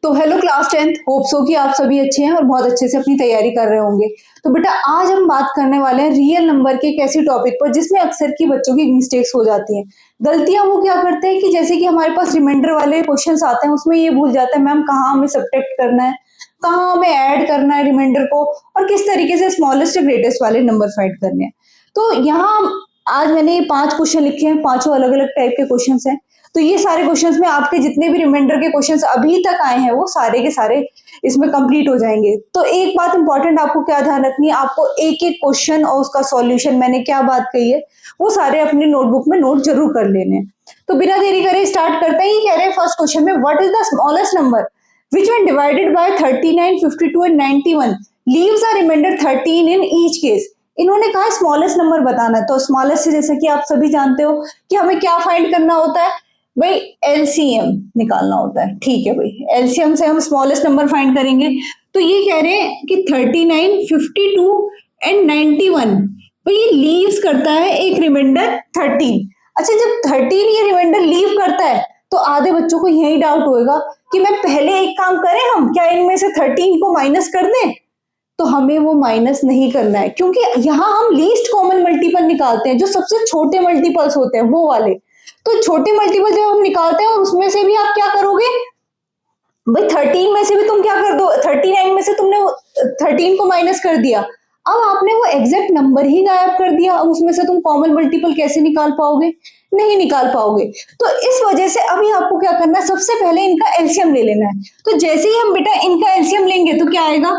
तो hello class 10th, hope so कि आप सभी अच्छे हैं और बहुत अच्छे से अपनी तैयारी कर रहे होंगे। तो बेटा आज हम बात करने वाले हैं रियल नंबर के एक ऐसी टॉपिक पर जिसमें अक्सर की बच्चों की मिस्टेक्स हो जाती हैं। गलतियां वो क्या करते हैं कि जैसे कि हमारे पास रिमाइंडर वाले क्वेश्चंस आते हैं, उसमें ये भूल जाता है मैम कहाँ हमें सब्ट्रैक्ट करना है, कहाँ हमें ऐड करना है रिमाइंडर को, और किस तरीके से स्मॉलेस्ट से ग्रेटेस्ट वाले नंबर फाइंड करने हैं। तो यहाँ आज मैंने ये 5 क्वेश्चन लिखे हैं, 5 अलग अलग टाइप के क्वेश्चंस हैं। तो ये सारे क्वेश्चंस में आपके जितने भी रिमाइंडर के क्वेश्चंस अभी तक आए हैं वो सारे के सारे इसमें कंप्लीट हो जाएंगे। तो एक बात इंपॉर्टेंट आपको क्या ध्यान रखनी है, आपको एक एक क्वेश्चन और उसका सॉल्यूशन मैंने क्या बात कही है वो सारे अपनी नोटबुक में नोट जरूर कर लेने हैं। तो बिना देरी करे स्टार्ट करते हैं। कह रहे हैं फर्स्ट क्वेश्चन में, what is the smallest number which when divided by 39, 52 and 91 leaves a remainder 13 in each case। इन्होंने कहा स्मॉलेस्ट नंबर बताना है। तो स्मॉलेस्ट से जैसे कि आप सभी जानते हो कि हमें क्या फाइंड करना होता है भाई, एलसीएम निकालना होता है। ठीक है भाई, एलसीएम से हम स्मॉलेस्ट नंबर फाइंड करेंगे। तो ये कह रहे हैं कि 39, 52 एंड 91 भाई ये लीव्स करता है एक रिमाइंडर 13। अच्छा, जब 13 ये रिमाइंडर लीव करता है तो आधे बच्चों को यही डाउट होएगा कि मैं पहले एक काम करें, हम क्या इनमें से 13 को माइनस कर दें। तो हमें वो माइनस नहीं करना है क्योंकि यहाँ हम लीस्ट कॉमन मल्टीपल निकालते हैं, जो सबसे छोटे मल्टीपल्स होते हैं वो वाले। तो छोटे मल्टीपल जब हम निकालते हैं और उसमें से भी आप क्या करोगे भाई, 13 में से भी तुम क्या कर दो, 39 में से तुमने 13 को माइनस कर दिया, अब आपने वो एग्जैक्ट नंबर ही गायब कर दिया। अब उसमें से तुम कॉमन मल्टीपल कैसे निकाल पाओगे, नहीं निकाल पाओगे। तो इस वजह से अभी आपको क्या करना है, सबसे पहले इनका एलसीएम ले लेना है। तो जैसे ही हम बेटा इनका एलसीएम लेंगे तो क्या आएगा,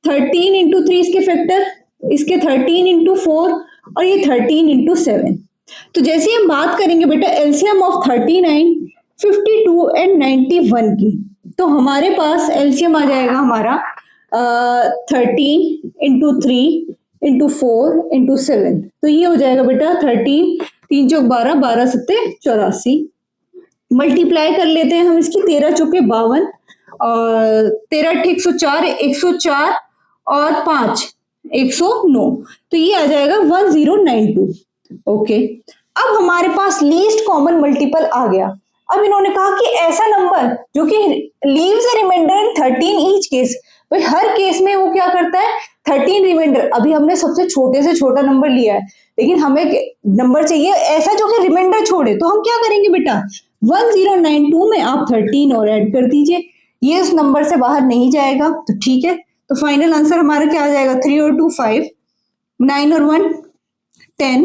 13 इंटू 3 इसके फैक्टर, इसके 13 इंटू 4 और ये 13 इंटू 7। तो जैसे ही हम बात करेंगे बेटा एलसीएम ऑफ 39, 52 एंड 91 की, तो हमारे पास एलसीएम आ जाएगा हमारा 13 इंटू 3 इंटू 4 इंटू 7। तो ये हो जाएगा बेटा 13, 3 चौक 12, 12 सत्ते 84। मल्टीप्लाई कर लेते हैं हम इसकी, 13 चौके 52 और 13 अट्ठे 104, 104 और 5 109। तो ये आ जाएगा 1092। ओके, अब हमारे पास लीस्ट कॉमन मल्टीपल आ गया। अब इन्होंने कहा कि ऐसा नंबर जो कि leaves a remainder in 13 each case, भाई हर केस में वो क्या करता है 13 रिमाइंडर। अभी हमने सबसे छोटे से छोटा नंबर लिया है, लेकिन हमें नंबर चाहिए ऐसा जो कि रिमाइंडर छोड़े। तो हम क्या करेंगे बेटा, 1092 में आप 13 और ऐड कर दीजिए, ये उस नंबर से बाहर नहीं जाएगा। तो ठीक है, तो फाइनल आंसर हमारा क्या आ जाएगा, 3 और 2 5, 9 और 1 10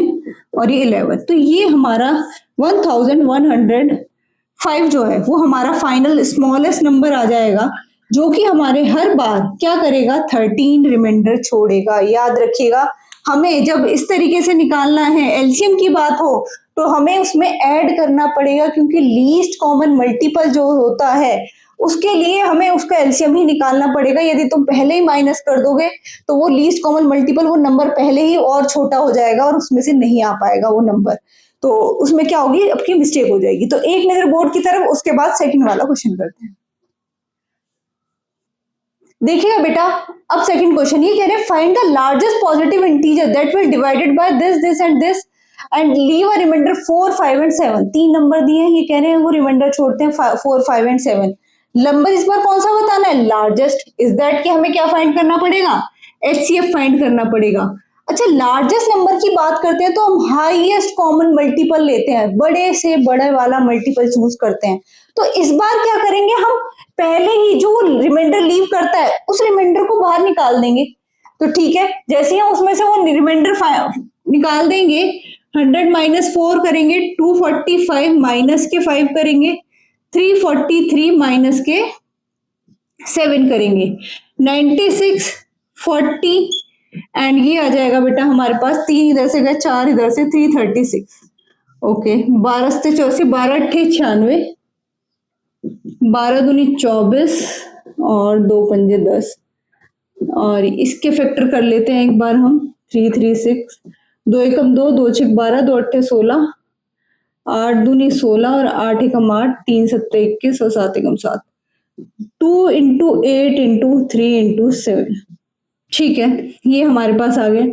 और ये 11। तो ये हमारा 1105 जो है वो हमारा फाइनल स्मॉलेस्ट नंबर आ जाएगा, जो कि हमारे हर बार क्या करेगा 13 रिमाइंडर छोड़ेगा। याद रखिएगा, हमें जब इस तरीके से निकालना है, एलसीएम की बात हो तो हमें उसमें ऐड करना पड़ेगा, क्योंकि लीस्ट कॉमन मल्टीपल जो होता है उसके लिए हमें उसका एलसीएम ही निकालना पड़ेगा। यदि तुम पहले ही माइनस कर दोगे तो वो लीस्ट कॉमन मल्टीपल, वो नंबर पहले ही और छोटा हो जाएगा और उसमें से नहीं आ पाएगा वो नंबर। तो उसमें क्या होगी, आपकी मिस्टेक हो जाएगी। तो एक नजर बोर्ड की तरफ, उसके बाद सेकंड वाला क्वेश्चन करते हैं। देखिएगा बेटा, अब सेकंड क्वेश्चन ये कह रहे हैं, find the largest positive integer that will divided by this this and this and leave a remainder 4 5 and 7। 3 number दिए हैं, ये कह रहे हैं वो रिमाइंडर छोड़ते हैं 4 5 एंड 7। नंबर इस बार कौन सा बताना है, लार्जेस्ट। इज दैट कि हमें क्या फाइंड करना पड़ेगा, एचसीएफ फाइंड करना पड़ेगा। अच्छा, लार्जेस्ट नंबर की बात करते हैं तो हम हाईएस्ट कॉमन मल्टीपल लेते हैं, बड़े से बड़े वाला मल्टीपल चूज करते हैं। तो इस बार क्या करेंगे, हम पहले ही जो रिमाइंडर लीव करता है उस रिमाइंडर को बाहर निकाल देंगे। तो ठीक है, जैसे ही हम उसमें से वो रिमाइंडर निकाल देंगे, 100 माइनस 4 करेंगे, 245 माइनस के 5 करेंगे, 343 माइनस के 7 करेंगे, 96 40 एंड ये आ जाएगा बेटा हमारे पास 3 इधर से गए, 4 इधर से, 336। ओके, 12 से 84, 12 अट्ठे 96, 12 दूनी 24 और 2 पंजे 10। और इसके फैक्टर कर लेते हैं एक बार हम, 336, 2 एकम 2, 2 छक 12, 2 अट्ठे 16, 8 दूनी 16 और 8 एकम 8, 3 सत्ते 21 और 7 एकम 7, 2 इंटू 8 इंटू 3 इंटू 7। ठीक है, ये हमारे पास आ गया।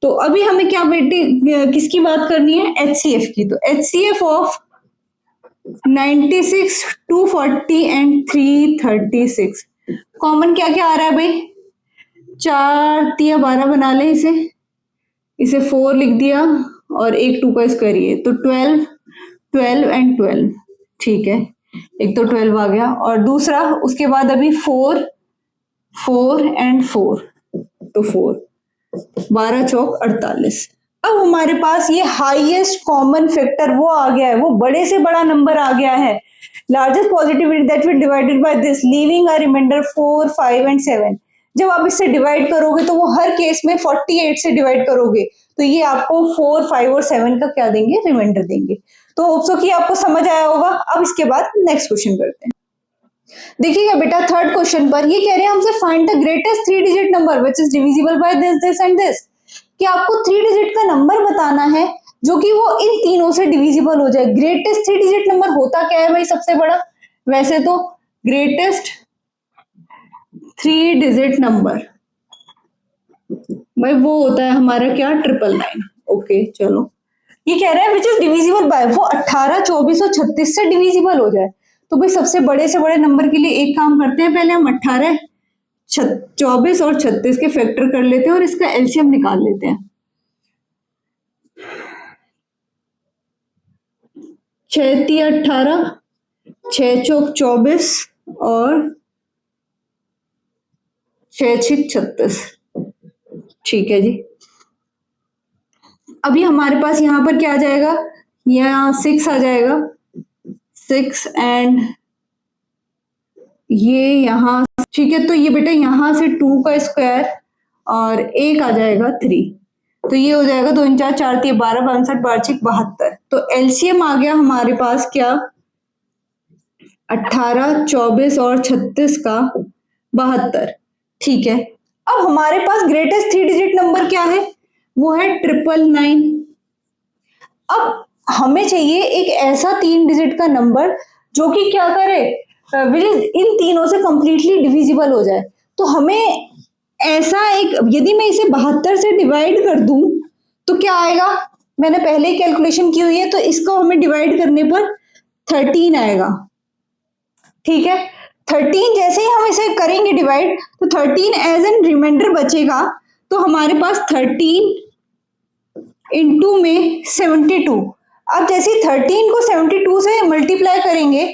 तो अभी हमें क्या बेटी किसकी बात करनी है, एचसीएफ की। तो एचसीएफ ऑफ 96, 240 एंड 336। कॉमन क्या क्या आ रहा है भाई? 4×3=12 बना ले इसे 4 लिख दिया और एक 2 का स्क्वायर ये तो 12, 12 एंड 12। ठीक है, एक तो 12 आ गया और दूसरा उसके बाद अभी 4, 4 एंड 4 तो 4, 12 चौक 48। अब हमारे पास ये हाईएस्ट कॉमन फैक्टर वो आ गया है, वो बड़े से बड़ा नंबर आ गया है। Largest positivity that will divided by this leaving a remainder 4, 5 and 7। जब आप इससे डिवाइड करोगे तो वो हर केस में 48 से डिवाइड करोगे तो ये आपको 4, 5 और 7 का क्या देंगे? रिमाइंडर देंगे। तो होप सो कि आपको समझ आया होगा। अब इसके बाद नेक्स्ट क्वेश्चन करते हैं। देखिएगा बेटा, थर्ड क्वेश्चन पर ये कह रहे हैं हमसे find the greatest 3 digit number which is divisible by this, this and this. कि आपको 3 डिजिट का नंबर बताना है जो कि वो इन तीनों से डिविजिबल हो जाए। ग्रेटेस्ट 3 डिजिट नंबर होता क्या है भाई? सबसे बड़ा वैसे तो ग्रेटेस्ट 3 डिजिट नंबर भाई वो होता है हमारा क्या? 999। ओके चलो, ये कह रहा है विच इज डिविजिबल बाय, वो 18, 24 और 36 से डिविजिबल हो जाए। तो भाई सबसे बड़े से बड़े नंबर के लिए एक काम करते हैं, पहले हम 18, 24 और 36 के फैक्टर कर लेते हैं और इसका एलसीएम निकाल लेते हैं। 6×3=18, 6×4=24 और 6×6=36। ठीक है जी, अभी हमारे पास यहाँ पर क्या आ जाएगा? यहाँ 6 आ जाएगा, 6 एंड ये यहाँ। ठीक है, तो ये बेटा यहाँ से 2 का स्क्वायर और एक आ जाएगा 3, तो ये हो जाएगा 2 × 4 = 4, 3 = 12, 62, 12×6 = 72। तो एलसीएम आ गया हमारे पास क्या? 18, 24 और 36 का 72। ठीक है, अब हमारे पास ग्रेटेस्ट 3 डिजिट नंबर क्या है? वो है 999। अब हमें चाहिए एक ऐसा 3 डिजिट का नंबर जो कि क्या करे? इन तीनों से कंप्लीटली डिविजिबल हो जाए। तो हमें ऐसा एक, यदि मैं इसे 72 से डिवाइड कर दूं तो क्या आएगा? मैंने पहले ही कैलकुलेशन की हुई है, तो इसको हमें डिवाइड करने पर 13 आएगा। ठीक है, 13 जैसे ही हम इसे करेंगे डिवाइड तो 13 एज एन रिमाइंडर बचेगा। तो हमारे पास 13 इंटू में 72। अब जैसे 13 को 72 से मल्टीप्लाई करेंगे,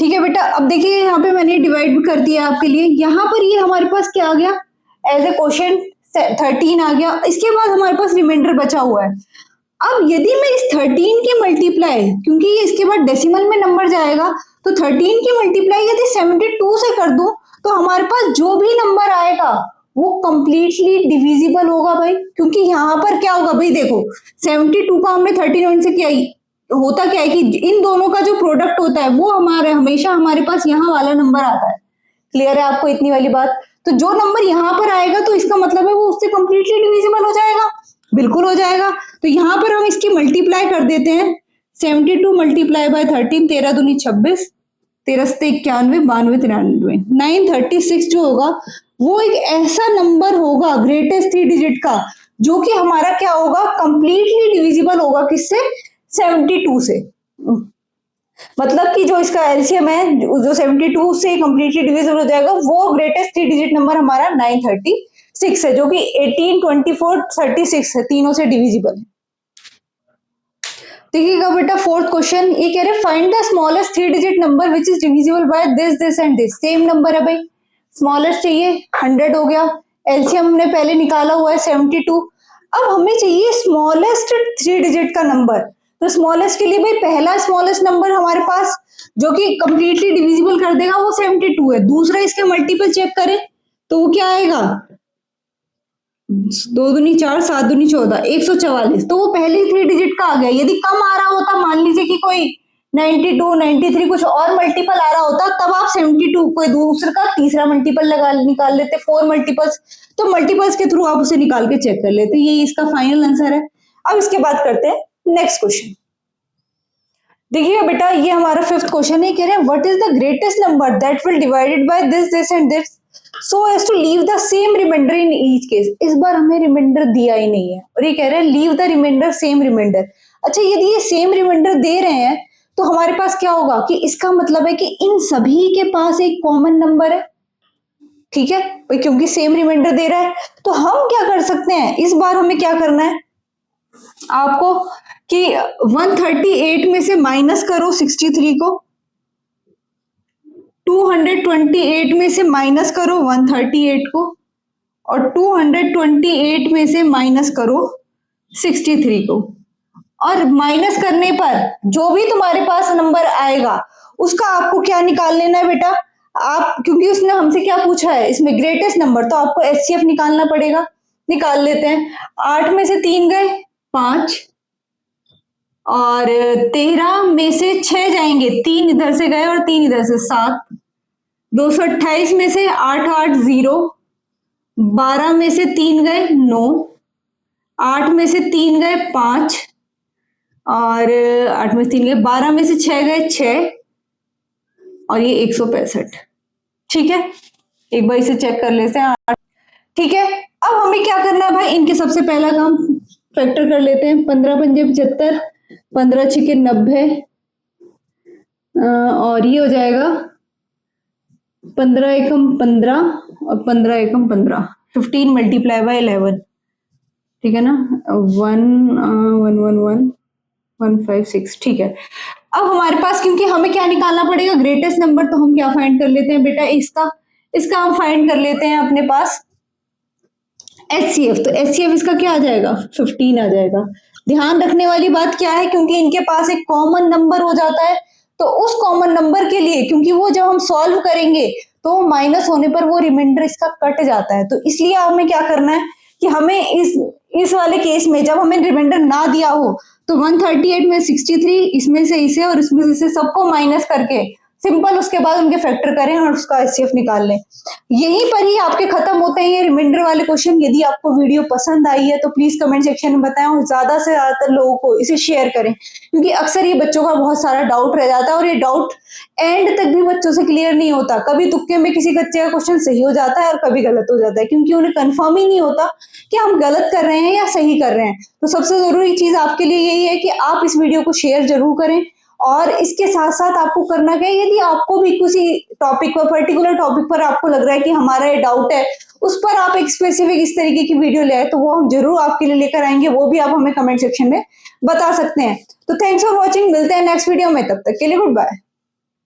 ठीक है बेटा, अब देखिए यहाँ पे मैंने डिवाइड भी कर दिया आपके लिए। यहाँ पर ये हमारे पास क्या आ गया? एज ए क्वेश्चन 13 आ गया। इसके बाद हमारे पास रिमाइंडर बचा हुआ है। अब यदि मैं इस 13 की मल्टीप्लाई, क्योंकि ये इसके बाद डेसिमल में नंबर जाएगा, तो 13 की मल्टीप्लाई यदि 72 से कर दूं तो हमारे पास जो भी नंबर आएगा वो कंप्लीटली डिविजिबल होगा भाई। क्योंकि यहाँ पर क्या होगा भाई? देखो 72 का हमने 39 से किया, होता क्या है कि इन दोनों का जो प्रोडक्ट होता है वो हमेशा हमारे पास यहाँ वाला नंबर आता है। क्लियर है आपको इतनी वाली बात? तो जो नंबर यहाँ पर आएगा तो इसका मतलब है वो उससे कंप्लीटली डिविजिबल हो जाएगा। बिल्कुल हो जाएगा। तो यहाँ पर हम इसकी मल्टीप्लाई कर देते हैं। 72 मल्टीप्लाई बाय 13, 13 दूनी 26, 13 से 91, 92, 93, 936 जो होगा वो एक ऐसा नंबर होगा ग्रेटेस्ट 3 डिजिट का जो कि हमारा क्या होगा? कंप्लीटली डिविजिबल होगा। किससे? 72 से। मतलब कि जो इसका एलसीएम है जो 72 से कंप्लीटली डिविजिबल हो जाएगा, वो ग्रेटेस्ट 3 डिजिट नंबर हमारा 936 है, जो कि 18, 24, 36 है, तीनों से डिविजिबल है। देखिएगा बेटा फोर्थ क्वेश्चन, ये कह रहे find the smallest 3 digit number which is divisible by this, this and this. Same number है भाई, स्मॉलेस्ट चाहिए 100 हो गया, एलसीएम हमने पहले निकाला हुआ है 72। अब हमें चाहिए स्मॉलेस्ट 3 डिजिट का नंबर। तो स्मॉलेस्ट के लिए भाई पहला स्मॉलेस्ट नंबर हमारे पास जो कि कंप्लीटली डिविजिबल कर देगा वो 72 है। दूसरा इसके मल्टीपल चेक करें तो वो क्या आएगा? 2 दूनी 4, 7 दूनी 14, 144। तो वो पहले 3 डिजिट का आ गया। यदि कम आ रहा होता, मान लीजिए कि कोई 92, 93 कुछ और मल्टीपल आ रहा होता, तब आप 72 कोई दूसरा का तीसरा मल्टीपल लगा निकाल लेते, 4 मल्टीपल्स। तो मल्टीपल्स के थ्रू आप उसे निकाल के चेक कर लेते। ये इसका फाइनल आंसर है। अब इसके बाद करते हैं नेक्स्ट क्वेश्चन। देखिए बेटा, ये हमारा फिफ्थ क्वेश्चन है। कह रहे हैं what is the greatest number that will divided by this, this and this so as to leave the same remainder in each case। इस बार हमें रिमाइंडर दिया ही नहीं है और ये कह रहे हैं leave the remainder same remainder. अच्छा, यदि ये सेम रिमाइंडर दे रहे हैं तो हमारे पास क्या होगा कि इसका मतलब है कि इन सभी के पास एक कॉमन नंबर है, ठीक है भाई, क्योंकि सेम रिमाइंडर दे रहा है। तो हम क्या कर सकते हैं, इस बार हमें क्या करना है आपको कि 138 में से माइनस करो 63 को, 228 में से माइनस करो 138 को, और 228 में से माइनस करो 63 को। और माइनस करने पर जो भी तुम्हारे पास नंबर आएगा उसका आपको क्या निकाल लेना है बेटा, आप, क्योंकि उसने हमसे क्या पूछा है इसमें ग्रेटेस्ट नंबर, तो आपको एचसीएफ निकालना पड़ेगा। निकाल लेते हैं। 8 में से 3 गए 5, और 13 में से 6 जाएंगे, 3 इधर से गए और 3 इधर से 7, 228 में से 8 8 0, 12 में से 3 गए 9, 8 में से 3 गए 5, और 8 में से 3 गए, 12 में से 6 गए 6, और ये 165। ठीक है, एक बार इसे चेक कर लेते हैं। ठीक है, अब हमें क्या करना है भाई, इनके सबसे पहला काम फैक्टर कर लेते हैं। 15 पंजे 75, 15 छिके 90, और ये हो जाएगा 15 एकम 15 और 15 एकम 15, 15 मल्टीप्लाई बाय 11, ठीक है ना, 1 ठीक है। अब हमारे पास, क्योंकि हमें क्या निकालना पड़ेगा ग्रेटेस्ट नंबर, तो हम क्या फाइंड कर लेते हैं बेटा, इसका हम फाइंड कर लेते हैं अपने पास एचसीएफ। तो एचसीएफ इसका क्या आ जाएगा, 15 आ जाएगा। ध्यान रखने वाली बात क्या है, क्योंकि इनके पास एक कॉमन नंबर हो जाता है, तो उस कॉमन नंबर के लिए, क्योंकि वो जब हम सॉल्व करेंगे तो माइनस होने पर वो रिमाइंडर इसका कट जाता है, तो इसलिए हमें क्या करना है कि हमें इस वाले केस में जब हमें रिमाइंडर ना दिया हो तो 138 में 63, इसमें से इसे और इसमें से इसे सबको माइनस करके सिंपल उसके बाद उनके फैक्टर करें और उसका एचसीएफ निकाल लें। यहीं पर ही आपके खत्म होते हैं ये रिमाइंडर वाले क्वेश्चन। यदि आपको वीडियो पसंद आई है तो प्लीज कमेंट सेक्शन में बताएं और ज्यादा से ज्यादातर लोगों को इसे शेयर करें, क्योंकि अक्सर ये बच्चों का बहुत सारा डाउट रह जाता है और ये डाउट एंड तक भी बच्चों से क्लियर नहीं होता। कभी तुक्के में किसी बच्चे का क्वेश्चन सही हो जाता है और कभी गलत हो जाता है, क्योंकि उन्हें कंफर्म ही नहीं होता कि हम गलत कर रहे हैं या सही कर रहे हैं। तो सबसे जरूरी चीज आपके लिए यही है कि आप इस वीडियो को शेयर जरूर करें, और इसके साथ साथ आपको करना क्या है, यदि आपको भी किसी टॉपिक पर, पर्टिकुलर टॉपिक पर आपको लग रहा है कि हमारा ये डाउट है, उस पर आप एक स्पेसिफिक इस तरीके की वीडियो ले आए, तो वो हम जरूर आपके लिए लेकर आएंगे, वो भी आप हमें कमेंट सेक्शन में बता सकते हैं। तो थैंक्स फॉर वॉचिंग, मिलते हैं नेक्स्ट वीडियो में, तब तक के लिए गुड बाय।